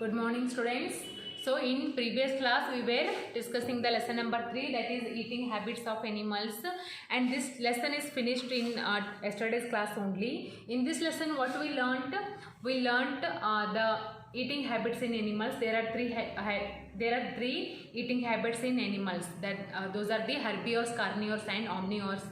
Good morning, students. So in previous class we were discussing the lesson number 3, that is eating habits of animals, and this lesson is finished in yesterday's class only. In this lesson what we learnt? We learnt the eating habits in animals. There are three eating habits in animals. That those are the herbivores, carnivores and omnivores.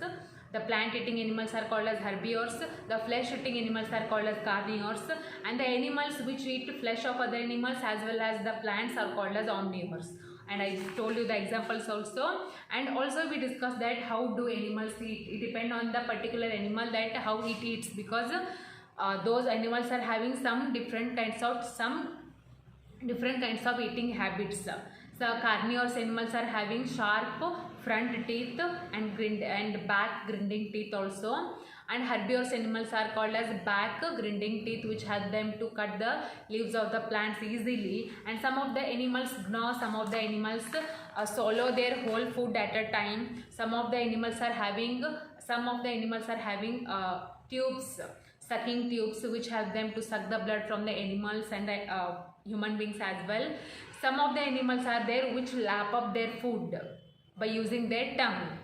The plant eating animals are called as herbivores, the flesh eating animals are called as carnivores, and the animals which eat flesh of other animals as well as the plants are called as omnivores. And I told you the examples also, and also we discussed that how do animals eat. It depends on the particular animal that how it eats, because those animals are having some different kinds of eating habits. So carnivorous animals are having sharp front teeth and back grinding teeth also, and herbivorous animals are called as back grinding teeth, which help them to cut the leaves of the plants easily. And some of the animals gnaw, some of the animals swallow their whole food at a time. Some of the animals are having tubes, sucking tubes, which help them to suck the blood from the animals and human beings as well. Some of the animals are there which lap up their food by using their tongue.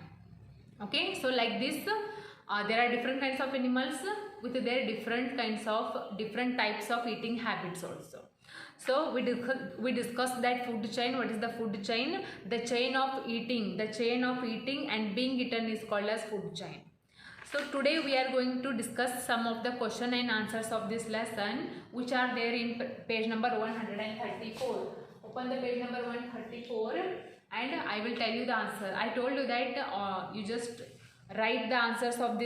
Okay, so like this there are different kinds of animals with their different types of eating habits also. So we discussed that food chain. What is the food chain? The chain of eating and being eaten is called as food chain. So today we are going to discuss some of the question and answers of this lesson, which are there in page number 134. Open the page number 134 and I will tell you the answer. I told you that you just write the answers of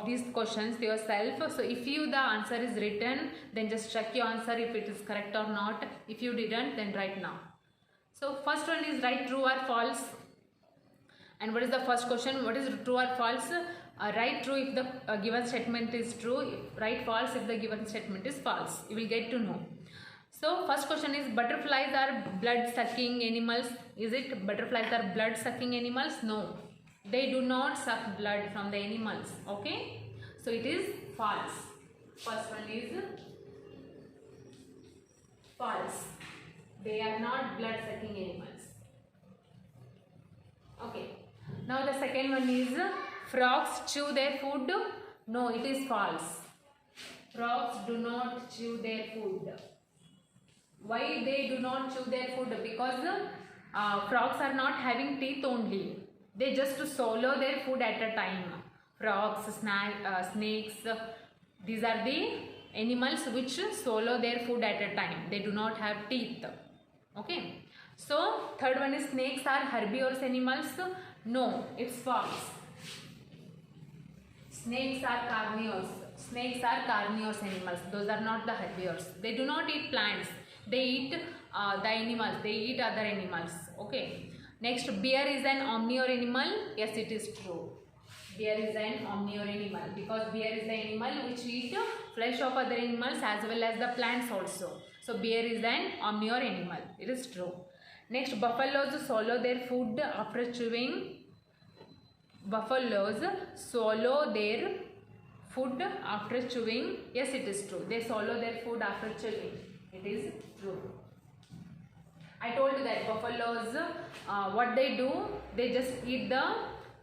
these questions yourself. So if the answer is written, then just check your answer if it is correct or not. If you didn't, then write now. So first one is write true or false. And what is the first question? What is true or false? Write true if the given statement is true. Write false if the given statement is false. You will get to know. So first question is, butterflies are blood sucking animals. Is it butterflies are blood sucking animals? No, they do not suck blood from the animals. Okay, so it is false. First one is false. They are not blood sucking animals. Okay, now the second one is, frogs chew their food. No, it is false. Frogs do not chew their food. Why they do not chew their food? Because frogs are not having teeth only. They just swallow their food at a time. Frogs, snakes, these are the animals which swallow their food at a time. They do not have teeth. Okay. So third one is, snakes are herbivorous animals. No, it's false. Snakes are carnivores. Snakes are carnivorous animals. Those are not the herbivores. They do not eat plants. They eat the animals. They eat other animals. Okay. Next, bear is an omnivore animal. Yes, it is true. Bear is an omnivore animal, because bear is the animal which eat flesh of other animals as well as the plants also. So bear is an omnivore animal. It is true. Next, buffaloes swallow their food after chewing. Buffaloes swallow their food after chewing. Yes, it is true. They swallow their food after chewing. It is true. I told you that buffaloes, what they do, they just eat the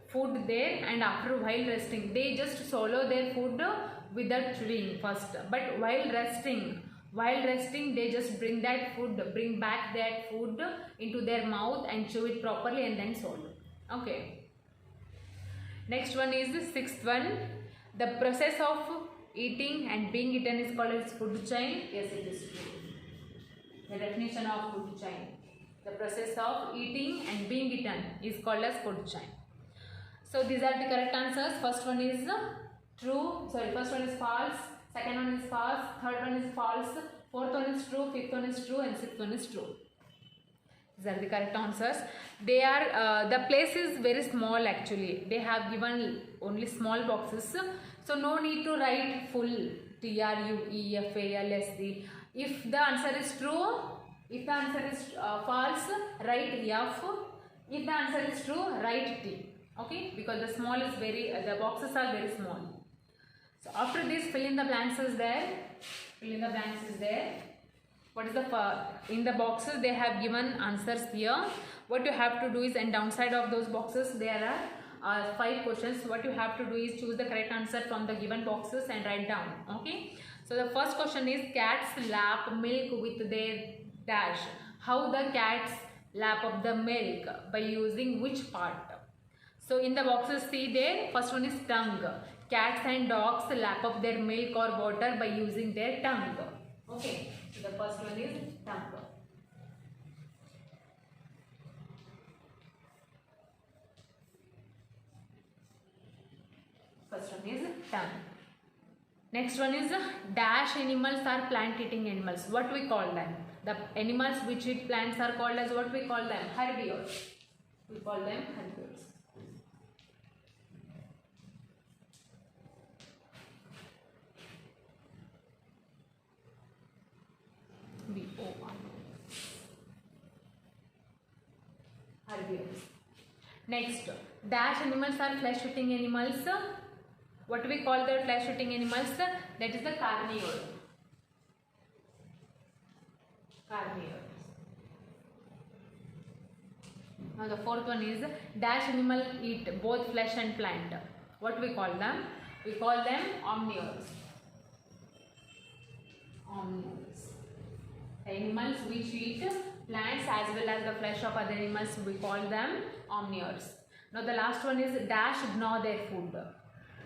food there, and after while resting, they just swallow their food without chewing first. But while resting, they just bring back that food into their mouth and chew it properly and then swallow. Okay. Next one is the sixth one. The process of eating and being eaten is called as food chain. Yes, it is true. The definition of food chain. The process of eating and being eaten is called as food chain. So these are the correct answers. First one is first one is false. Second one is false. Third one is false. Fourth one is true. Fifth one is true. And sixth one is true. These are the correct answers. They are, the place is very small actually. They have given only small boxes. So no need to write full TRUEFALSE. If the answer is true, if the answer is false, write F. If the answer is true, write T. Okay, because the boxes are very small. So after this, fill in the blanks is there. What is the in the boxes they have given answers here. What you have to do is, and downside of those boxes there are 5 questions. What you have to do is choose the correct answer from the given boxes and write down. Okay, so the first question is, cats lap milk with their dash. How the cats lap up the milk? By using which part? So in the boxes, see there, first one is tongue. Cats and dogs lap up their milk or water by using their tongue. Okay, so the first one is tongue. First one is tongue. Next one is, dash animals are plant eating animals. What we call them? The animals which eat plants are called as, what we call them? Herbivores. We call them herbivores. Herbivores. Next, dash animals are flesh eating animals. What we call the flesh eating animals? That is the carnivore. Carnivore. Now the fourth one is, dash animal eat both flesh and plant. What we call them? We call them omnivores. Omnivores. Animals which eat plants as well as the flesh of other animals, we call them omnivores. Now the last one is, dash gnaw their food.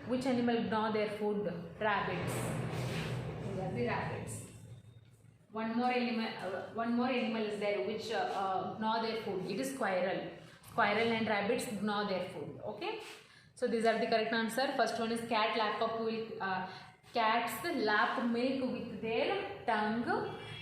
Which animal gnaw their food? Rabbits. These are the rabbits. One more animal is there which gnaw their food. It is squirrel. Squirrel and rabbits gnaw their food. Okay. So these are the correct answer. First one is, cat lap up with cats lap milk with their tongue.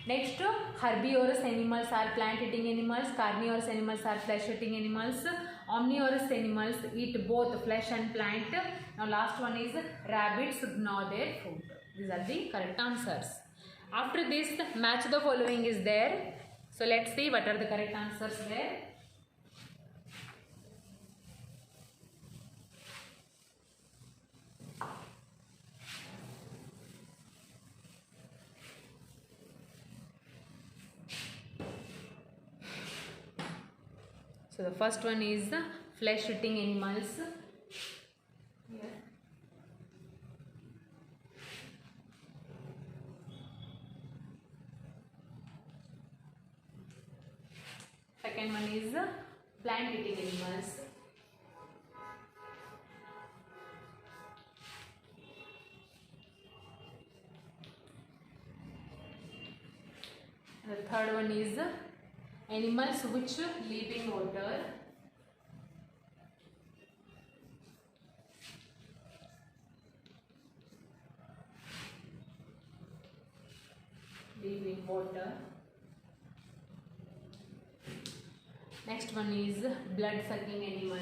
Next, herbivorous animals are plant eating animals. Carnivorous animals are flesh eating animals. Omnivorous animals eat both flesh and plant. Now last one is, rabbits gnaw their food. These are the correct answers. After this, match the following is there. So let's see what are the correct answers there. So the first one is flesh eating animals. Here. Second one is plant eating animals. And the third one is animals which live in water. Live in water. Next one is blood sucking animal.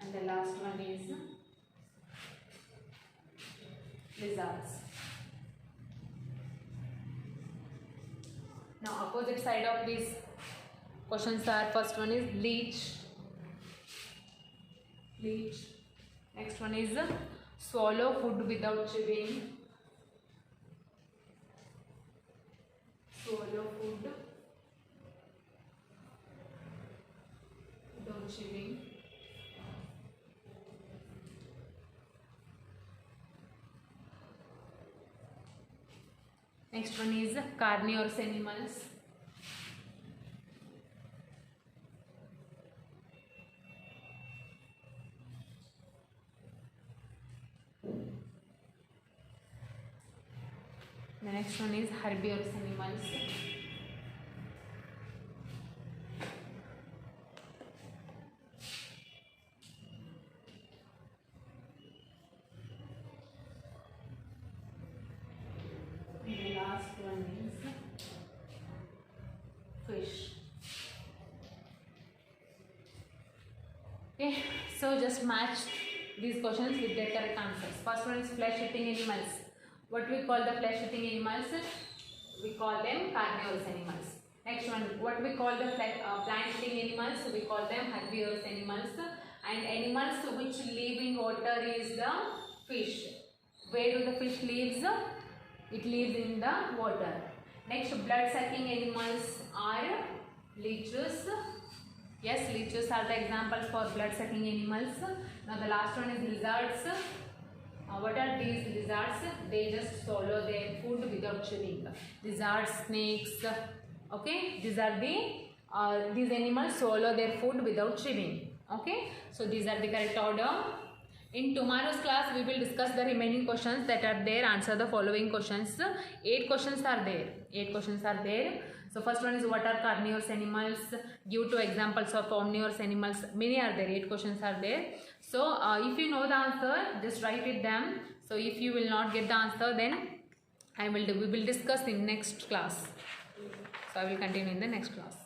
And the last one is lizards. Now opposite side of these questions are, first one is leech. Leech. Next one is swallow food without chewing. Swallow food without chewing. Next one is carnivorous animals. The next one is herbivorous animals. And the last one is fish. Okay, so just match these questions with their correct answers. First one is flesh eating animals. What we call the flesh eating animals? We call them carnivorous animals. Next one, what we call the plant eating animals? We call them herbivorous animals. And animals which live in water is the fish. Where do the fish lives? It lives in the water. Next, blood sucking animals are leeches. Yes, leeches are the examples for blood sucking animals. Now the last one is lizards. What are these lizards? They just swallow their food without chewing. Lizards, snakes. Okay, these are the these animals swallow their food without chewing. Okay, so these are the correct order. In tomorrow's class, we will discuss the remaining questions that are there. Answer the following questions. 8 questions are there. 8 questions are there. So first one is, what are carnivorous animals? Give 2 examples of omnivorous animals. Many are there. 8 questions are there. So if you know the answer, just write it down. So if you will not get the answer, then we will discuss in next class. So I will continue in the next class.